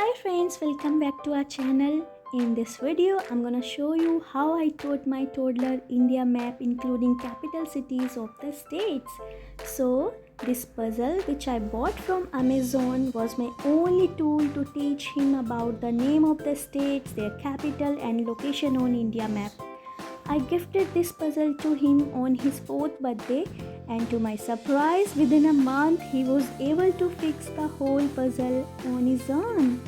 Hi friends, welcome back to our channel. In this video, I'm gonna show you how I taught my toddler India map including capital cities of the states. So, this puzzle which I bought from Amazon was my only tool to teach him about the name of the states, their capital and location on India map. I gifted this puzzle to him on his 4th birthday, and to my surprise, within a month he was able to fix the whole puzzle on his own.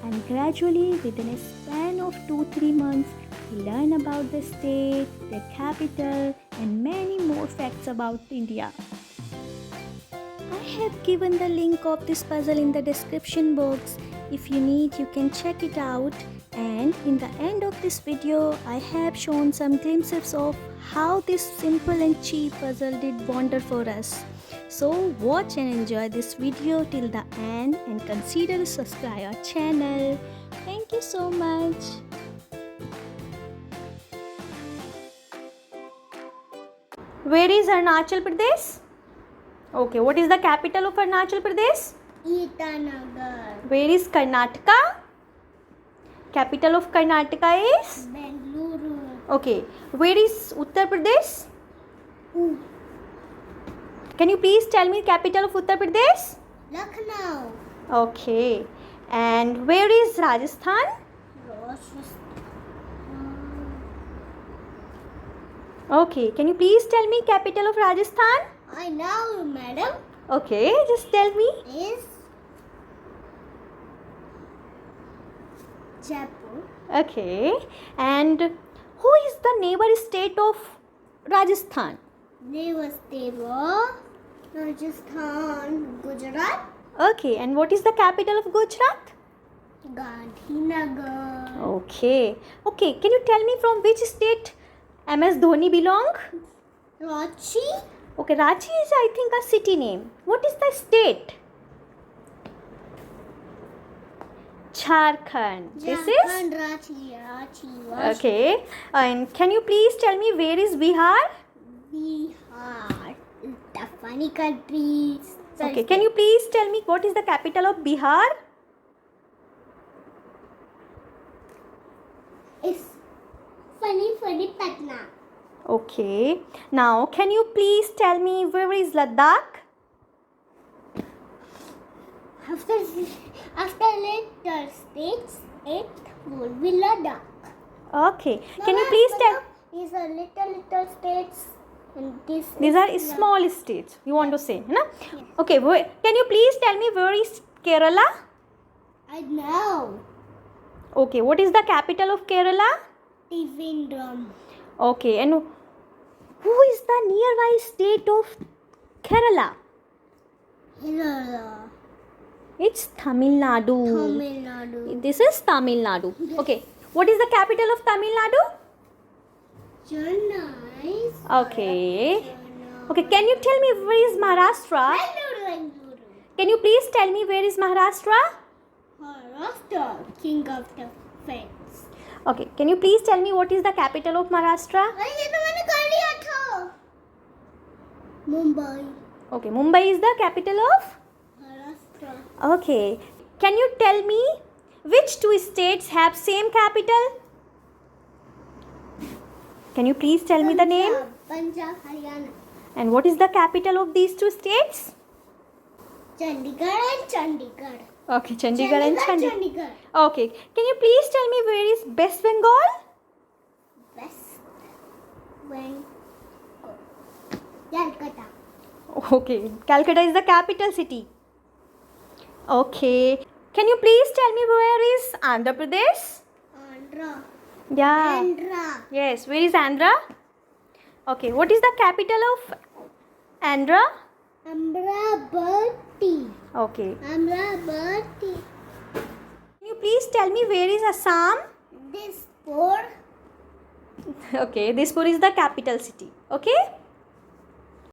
And gradually, within a span of 2-3 months, he learned about the state, their capital, and many more facts about India. I have given the link of this puzzle in the description box. If you need, you can check it out. And in the end of this video, I have shown some glimpses of how this simple and cheap puzzle did wonder for us. So watch and enjoy this video till the end and consider to subscribe our channel. Thank you so much. Where is Arunachal Pradesh? Okay, what is the capital of Arunachal Pradesh? Itanagar. Where is Karnataka? Capital of Karnataka is? Bengaluru. Okay. Where is Uttar Pradesh? Can you please tell me capital of Uttar Pradesh? Lucknow. Okay. And where is Rajasthan? Okay. Can you please tell me capital of Rajasthan? I know, madam. Okay. Just tell me. Is Jaipur. Okay. And who is the neighbor state of Rajasthan? Devasteva, Rajasthan, Gujarat, Okay. And what is the capital of Gujarat? Gandhinagar, Okay. Okay. Can you tell me from which state MS Dhoni belong? Ranchi, Okay. Ranchi is, I think, a city name. What is the state? Jharkhand. This is? Jharkhand, Ranchi. Okay. And can you please tell me where is Bihar? Bihar is the funny country. Okay. Can you please tell me what is the capital of Bihar? It's funny Patna. Okay. Now, can you please tell me where is Ladakh? After later states, it would be Ladakh. Okay. Can you please tell? These are little states, and These are small states. You want to say, no? Yes. Okay. Can you please tell me where is Kerala? I know. Okay. What is the capital of Kerala? Trivandrum. Okay. And who is the nearby state of Kerala? Kerala. It's Tamil Nadu. Tamil Nadu. This is Tamil Nadu. Okay. What is the capital of Tamil Nadu? Chennai. Okay. Okay. Can you tell me where is Maharashtra? Bengaluru. Can you please tell me where is Maharashtra? Maharashtra, king of the fence. Okay. Can you please tell me what is the capital of Maharashtra? ये तो मैंने कर लिया था. Mumbai. Okay. Mumbai is the capital of? Maharashtra. Okay. Can you tell me which two states have same capital? Can you please tell me the name? Punjab, Haryana. And what is the capital of these two states? Chandigarh and Chandigarh. Okay, Chandigarh and Chandigarh. Chandigarh. Okay. Can you please tell me where is West Bengal? West Bengal. Calcutta. Okay. Calcutta is the capital city. Okay. Can you please tell me where is Andhra Pradesh? Andhra. Yeah. Andhra. Yes. Where is Andhra? Okay. What is the capital of Andhra? Amravati. Okay. Amravati. Can you please tell me where is Assam? This four. Okay. Dispur is the capital city. Okay.